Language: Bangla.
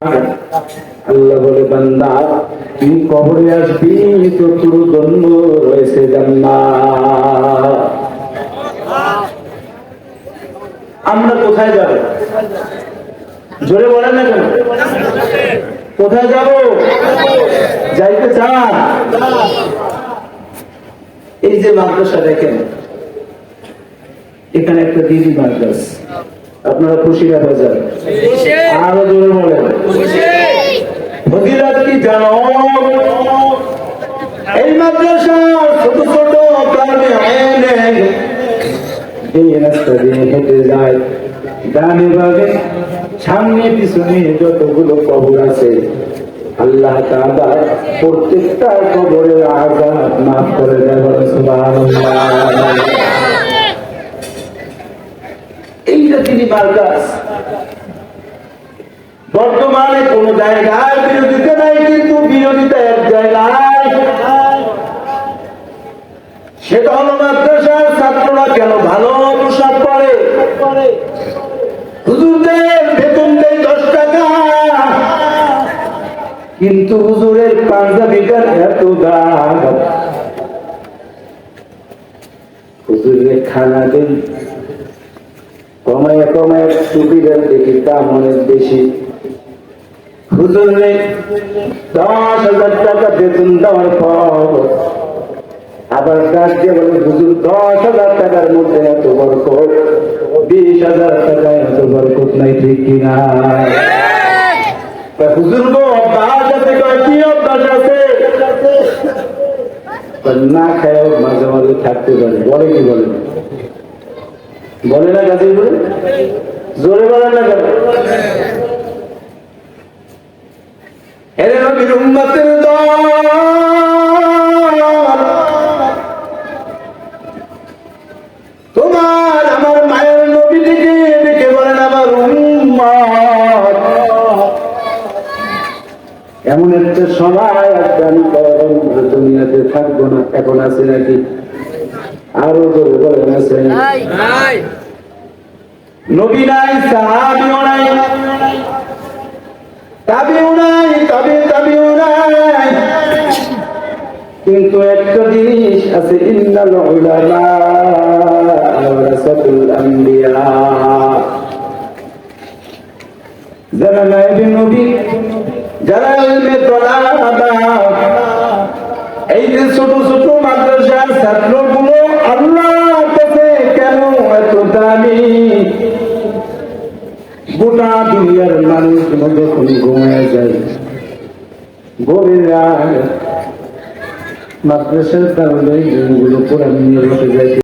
আল্লাহ বলে, বান্দা তুই কবরে আসবি তো তোর জন্য রয়েছে জান্নাত। আমরা কোথায় যাব? জোরে বলেন না কেন? কোথায় যাব? যাইতে চান? এই যে মাদ্রাসা দেখেন, এখানে একটা দিদি মাদ্রাস, আপনারা খুশি না বাজার? আরো জোরে বলেন। ফজিলত কি জানো? এই মাদ্রাসা ছোট ছোট কারণে এই রাস্তা দিয়ে হেঁটে যায়, ডানে বামে সামনে পিছনে যতগুলো কবর আছে, আল্লাহ তাআলা প্রত্যেকটা কবরের আযাব মাফ করে দেয়। সুবহানাল্লাহ। এইটা তিনি মাদ্রাস। বর্তমানে কোন জায়গায় বিরোধিতা নাই, কিন্তু বিরোধিতা এক জায়গায়, সেটা হলো মাদ্রাসার ছাত্ররা কেন ভালো পোশাক পরে, হুজুরদের বেতন দেয় 10 টাকা, কিন্তু হুজুরের পাঞ্জাবিটার এত দাম। হুজুরের খানা দেন কমায় কমায় টুপিটার দেখি দাম অনেক বেশি। হুজুরে 10,000 টাকা বেতন দেওয়ার পর আবার কাজ দিয়ে বলে, হুজুর 10,000 টাকার মধ্যে এত বরকত, 20,000 টাকায় এত বরকত নাই, ঠিক কিনা? হুজুর গো অভ্যাস আছে, কি অভ্যাস আছে? না খায় মাঝে মাঝে থাকতে পারে, বলে কি বলে? বলে না কাজে বলে? জোরে বলেন না কেন? এরে নবীর উম্মতের দল, তোমার আমার মায়ের নবীটিকে ডেকে বলেন আমার উম্মত। এমন একটা সময় আমি দুনিয়াতে থাকবো না, এখন আছে নাকি? আরো জোরে বলেন আছে? নবী নাই, সাহাবীও নাই, তাবিউ নাই, তাবিউ নাই, কিন্তু একটা জিনিস আছে, ইন্নাল উলামা ওয়ারাসাতুল আম্বিয়া। যারা নায়েবে নবী, যারা ইলমে তলাবা, এই যে ছোট ছোট মাদ্রাসার ছাত্রগুলো আল্লাহর কাছে কেন এত দামি? গোটা দুনিয়ার মানুষগুলো যখন ঘুমিয়ে যায়, গভীর রাত, মাদ্রাসার কারণে কোরআন নিয়ে বসে যায়।